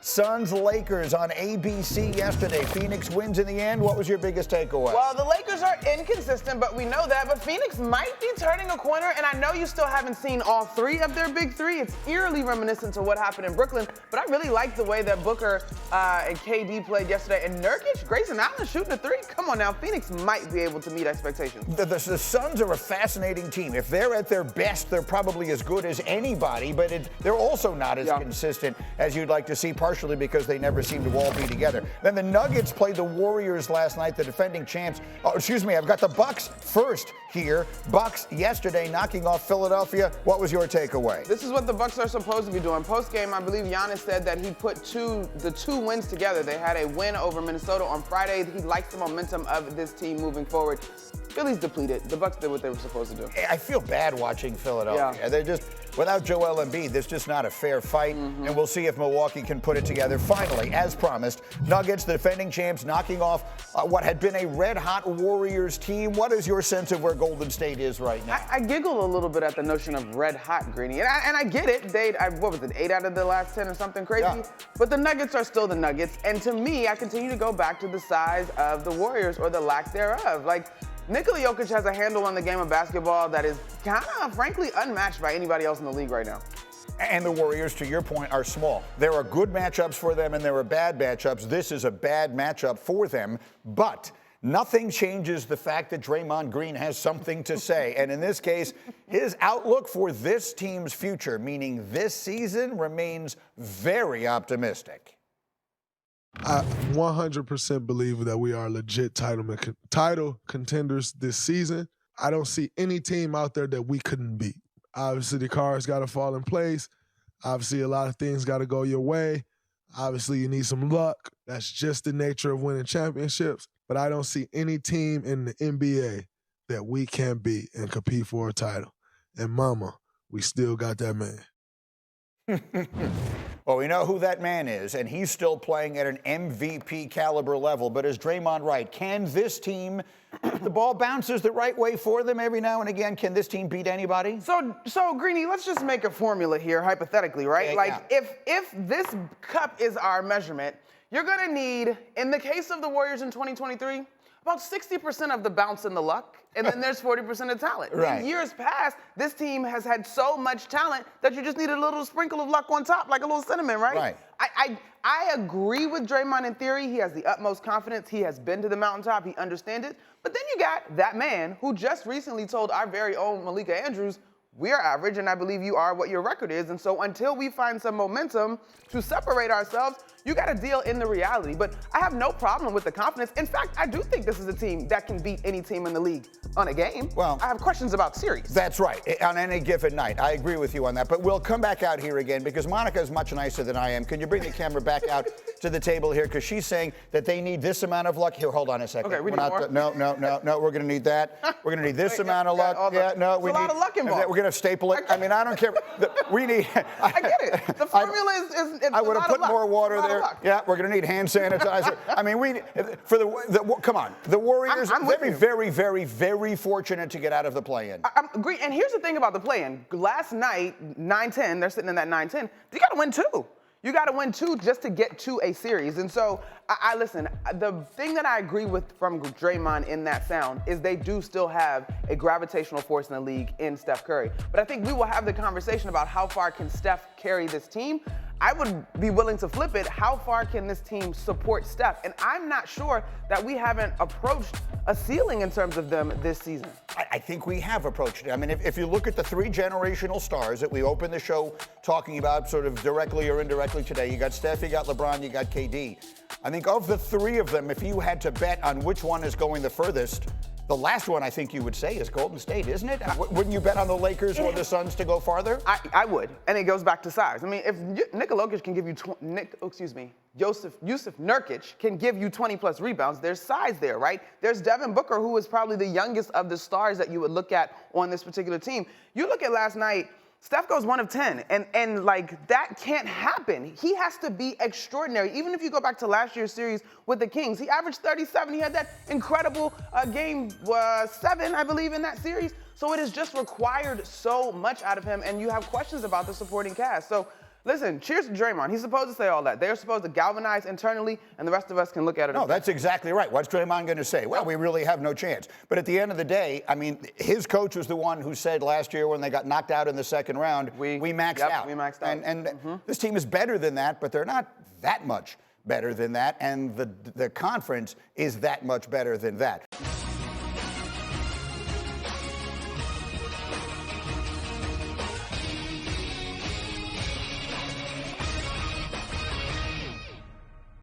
Suns-Lakers on ABC yesterday. Phoenix wins in the end. What was your biggest takeaway? Well, the Lakers are inconsistent, but we know that. But Phoenix might be turning a corner, and I know you still haven't seen all three of their big three. It's eerily reminiscent to what happened in Brooklyn, but I really like the way that Booker and KD played yesterday. And Nurkic, Grayson Allen shooting a three. Come on now, Phoenix might be able to meet expectations. The Suns are a fascinating team. If they're at their best, they're probably as good as anybody, but they're also not as consistent as you'd like to see, partially because they never seem to all be together. Then the Nuggets played the Warriors last night, the defending champs. I've got the Bucks first here. Bucks yesterday knocking off Philadelphia. What was your takeaway? This is what the Bucks are supposed to be doing. Post-game, I believe Giannis said that he put the two wins together. They had a win over Minnesota on Friday. He likes the momentum of this team moving forward. Philly's depleted. The Bucks did what they were supposed to do. I feel bad watching Philadelphia. Yeah. They're just, without Joel Embiid, there's just not a fair fight. Mm-hmm. And we'll see if Milwaukee can put it together. Finally, as promised, Nuggets, the defending champs, knocking off what had been a red-hot Warriors team. What is your sense of where Golden State is right now? I giggle a little bit at the notion of red-hot, Greeny. And I get it. What was it, 8 out of the last 10 or something crazy? Yeah. But the Nuggets are still the Nuggets. And to me, I continue to go back to the size of the Warriors or the lack thereof. Like, Nikola Jokic has a handle on the game of basketball that is kind of, frankly, unmatched by anybody else in the league right now. And the Warriors, to your point, are small. There are good matchups for them and there are bad matchups. This is a bad matchup for them, but nothing changes the fact that Draymond Green has something to say. And in this case, his outlook for this team's future, meaning this season, remains very optimistic. I 100% believe that we are legit title contenders this season. I don't see any team out there that we couldn't beat. Obviously, the cards got to fall in place. Obviously, a lot of things got to go your way. Obviously, you need some luck. That's just the nature of winning championships. But I don't see any team in the NBA that we can't beat and compete for a title. And mama, we still got that man. Well, we know who that man is, and he's still playing at an MVP caliber level. But is Draymond right? Can this team, if the ball bounces the right way for them every now and again, can this team beat anybody? So Greeny, let's just make a formula here, hypothetically, right? If this cup is our measurement, you're gonna need, in the case of the Warriors in 2023, about 60% of the bounce and the luck, and then there's 40% of talent. Right. In years past, this team has had so much talent that you just need a little sprinkle of luck on top, like a little cinnamon, right? Right. I agree with Draymond in theory. He has the utmost confidence. He has been to the mountaintop. He understands it. But then you got that man who just recently told our very own Malika Andrews, we are average, and I believe you are what your record is. And so until we find some momentum to separate ourselves, you got to deal in the reality. But I have no problem with the confidence. In fact, I do think this is a team that can beat any team in the league on a game. Well, I have questions about series. That's right, on any given night. I agree with you on that. But we'll come back out here again because Monica is much nicer than I am. Can you bring the camera back out to the table here? Because she's saying that they need this amount of luck. Here, hold on a second. Okay, we need more. No, we're going to need that. We're going to need this amount of luck. There's a lot of luck involved. We're going to staple it. I mean, I don't care. We need. I get it. The formula is I would have put more water there. Yeah, we're going to need hand sanitizer. I mean, come on. The Warriors, they'd be very, very, very fortunate to get out of the play-in. I agree. And here's the thing about the play-in. Last night, 9-10, they're sitting in that 9-10. You got to win 2. You got to win 2 just to get to a series. And so, I listen, the thing that I agree with from Draymond in that sound is they do still have a gravitational force in the league in Steph Curry. But I think we will have the conversation about how far can Steph carry this team. I would be willing to flip it. How far can this team support Steph? And I'm not sure that we haven't approached a ceiling in terms of them this season. I think we have approached it. I mean, if you look at the 3 generational stars that we opened the show talking about sort of directly or indirectly today, you got Steph, you got LeBron, you got KD. I think of the 3 of them, if you had to bet on which one is going the furthest, the last one I think you would say is Golden State, isn't it? Wouldn't you bet on the Lakers or the Suns to go farther? I would, and it goes back to size. I mean, if Nikola Jokic can give you Yusuf Nurkic can give you 20-plus rebounds, there's size there, right? There's Devin Booker, who is probably the youngest of the stars that you would look at on this particular team. You look at last night, Steph goes 1 of 10, and like that can't happen. He has to be extraordinary. Even if you go back to last year's series with the Kings, he averaged 37. He had that incredible game 7, I believe, in that series. So it has just required so much out of him, and you have questions about the supporting cast. So Listen, cheers to Draymond. He's supposed to say all that. They're supposed to galvanize internally, and the rest of us can look at it. No, that's exactly right. What's Draymond going to say? Well, we really have no chance. But at the end of the day, I mean, his coach was the one who said last year when they got knocked out in the second round, we maxed out. We maxed out. And this team is better than that, but they're not that much better than that. And the conference is that much better than that.